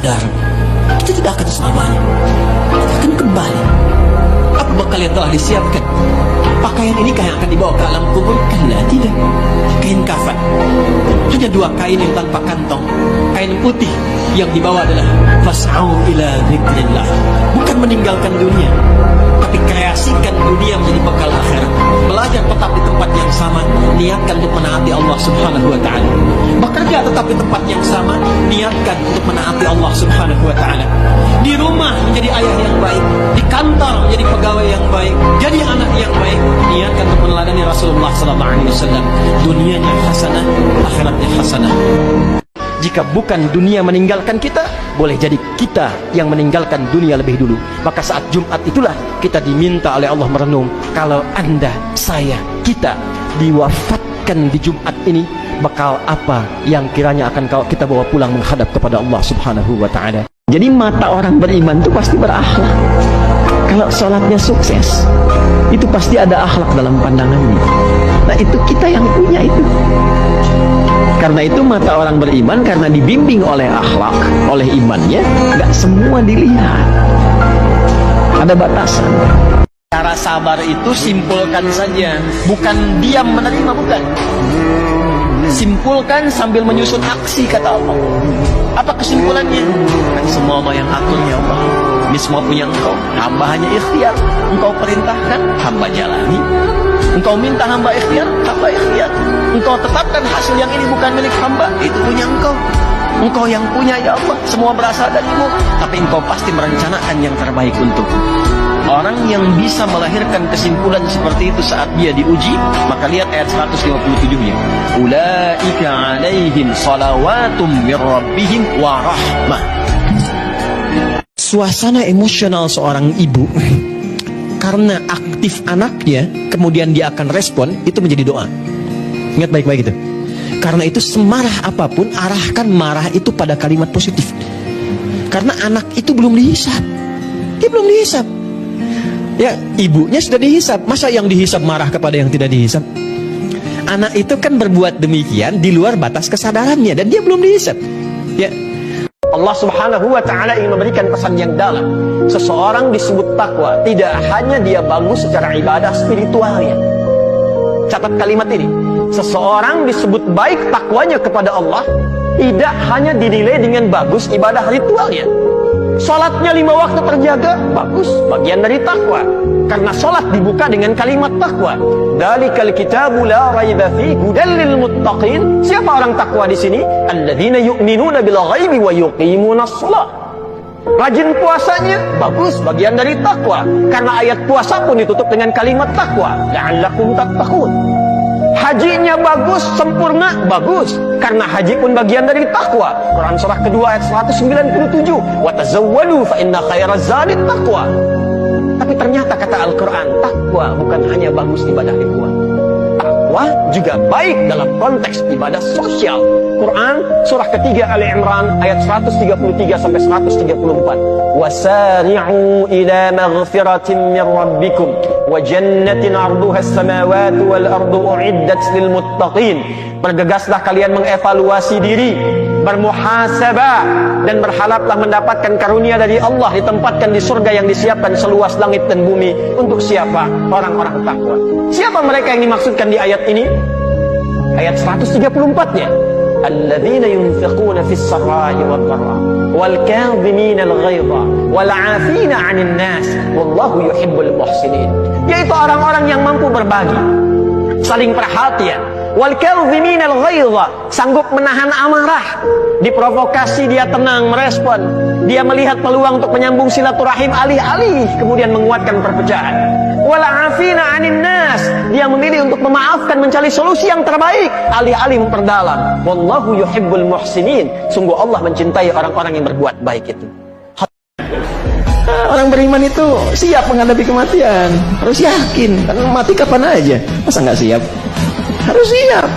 sadar kita tidak akan selamanya, kita akan kembali. Apa bekal yang telah disiapkan? Pakaian ini yang akan dibawa ke alam kubur? Kalla, tidak. Kain kafan, hanya 2 kain yang tanpa kantong. Kain putih yang dibawa adalah fas'au ila dzikrillah, bukan meninggalkan dunia, tapi kreasikan dunia menjadi bekal akhirat. Belajar tetap di tempat yang sama, niatkan untuk menaati Allah Subhanahu wa ta'ala. Bekerja tetap di tempat yang sama, niatkan untuk menaati Allah Subhanahu wa ta'ala. Di rumah menjadi ayah yang baik, di kantor menjadi pegawai yang baik, jadi anak yang baik, niatkan untuk meneladani Rasulullah SAW. Dunianya hasanah, akhiratnya hasanah. Jika bukan dunia meninggalkan kita, boleh jadi kita yang meninggalkan dunia lebih dulu. Maka saat Jumat itulah kita diminta oleh Allah merenung. Kalau Anda, saya, kita diwafatkan di Jumat ini, bekal apa yang kiranya akan kita bawa pulang menghadap kepada Allah Subhanahu wa ta'ala. Jadi mata orang beriman itu pasti berakhlak. Kalau sholatnya sukses, itu pasti ada akhlak dalam pandangannya. Nah, itu kita yang punya itu. Karena itu mata orang beriman, karena dibimbing oleh akhlak, oleh imannya, nggak semua dilihat. Ada batasan. Cara sabar itu simpulkan saja, bukan diam menerima, bukan. Simpulkan sambil menyusun aksi, kata Allah. Apa kesimpulannya? Kan semua yang atur ya Allah, ini semua punya Engkau. Hamba hanya ikhtiar, Engkau perintahkan, hamba jalani. Engkau minta, hamba ikhtiar, hamba ikhtiar. Engkau tetapkan hasil yang ini bukan milik hamba, itu punya Engkau. Engkau yang punya ya Allah, semua berasal darimu. Tapi Engkau pasti merencanakan yang terbaik untuk orang yang bisa melahirkan kesimpulan seperti itu saat dia diuji. Maka lihat ayat 157-nya. Ulaika alaihim salawatum mir rabbihim wa rahmah. Suasana emosional seorang ibu karena aktif anaknya, kemudian dia akan respon, itu menjadi doa. Ingat baik-baik itu. Karena itu semarah apapun, arahkan marah itu pada kalimat positif. Karena anak itu belum dihisap. Dia belum dihisap. Ya, ibunya sudah dihisap. Masa yang dihisap marah kepada yang tidak dihisap? Anak itu kan berbuat demikian di luar batas kesadarannya, dan dia belum dihisap. Ya, Allah Subhanahu wa ta'ala ingin memberikan pesan yang dalam. Seseorang disebut takwa tidak hanya dia bagus secara ibadah spiritualnya. Catat kalimat ini. Seseorang disebut baik takwanya kepada Allah tidak hanya dinilai dengan bagus ibadah ritualnya. Salatnya 5 waktu terjaga, bagus, bagian dari takwa. Karena salat dibuka dengan kalimat takwa. Dzalikal kitabu la raiba fihi hudal lil muttaqin. Siapa orang takwa di sini? Alladzina yu'minuna bil ghaibi wa yuqimunas shalah. Rajin puasanya, bagus, bagian dari takwa. Karena ayat puasa pun ditutup dengan kalimat takwa. La'allakum tattaqun. Hajinya bagus, sempurna, bagus. Karena haji pun bagian dari takwa. Quran surah kedua ayat 197. Wa tazawwadu fa inna khairaz zadi taqwa. Tapi ternyata kata Al-Quran, takwa bukan hanya bagus ibadah ritual. Takwa juga baik dalam konteks ibadah sosial. Quran surah ketiga Ali Imran ayat 133 sampai 134. Wasari'u ila maghfiratin min rabbikum wa jannatin 'arduha as-samawati wal ardu u'iddat lil muttaqin. Bergegaslah kalian mengevaluasi diri, bermuhasabah, dan berharaplah mendapatkan karunia dari Allah, ditempatkan di surga yang disiapkan seluas langit dan bumi. Untuk siapa? Orang-orang takwa. Siapa mereka yang dimaksudkan di ayat ini? Ayat 134-nya. Alladzina yunfiquna fis sarai wad dharra wal kadhimina al ghaidha wal 'afina 'anil nas wallahu yuhibbul muhsinin. Yaitu orang-orang yang mampu berbagi, saling perhatian. Wal kadhimina al ghaidha, sanggup menahan amarah. Diprovokasi dia tenang merespon. Dia melihat peluang untuk menyambung silaturahim, alih-alih kemudian menguatkan perpecahan. Wal 'afina 'anil nas, dia memilih untuk memaafkan, mencari solusi yang terbaik, alih-alih memperdalam. Wallahu yuhibbul muhsinin, sungguh Allah mencintai orang-orang yang berbuat baik itu. Orang beriman itu siap menghadapi kematian, harus yakin, karena mati kapan aja. Masa nggak siap? Harus siap.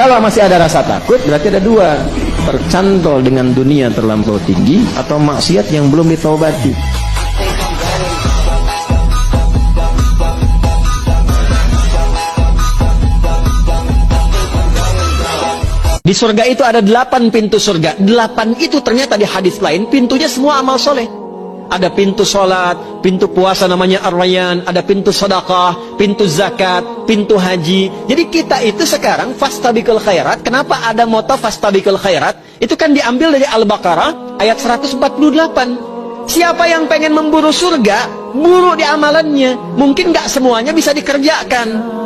Kalau masih ada rasa takut, berarti ada 2: tercantol dengan dunia terlampau tinggi, atau maksiat yang belum ditaubati. Di surga itu ada 8 pintu surga. 8 itu ternyata di hadis lain pintunya semua amal soleh. Ada pintu sholat, pintu puasa namanya Ar-Rayyan, ada pintu sedekah, pintu zakat, pintu haji. Jadi kita itu sekarang fastabiqul khairat. Kenapa ada moto fastabiqul khairat? Itu kan diambil dari Al-Baqarah ayat 148. Siapa yang pengen memburu surga, buru di amalannya. Mungkin gak semuanya bisa dikerjakan.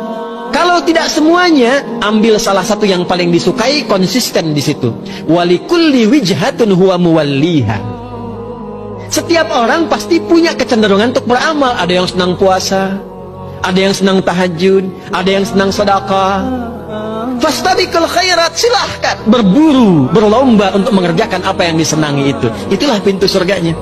Kalau tidak semuanya, ambil salah satu yang paling disukai, konsisten di situ. Walikulli wijhatun huwa muwalliha. Setiap orang pasti punya kecenderungan untuk beramal. Ada yang senang puasa, ada yang senang tahajud, ada yang senang sedekah. Fastabiqul khairat, silahkan berburu, berlomba untuk mengerjakan apa yang disenangi itu. Itulah pintu surganya.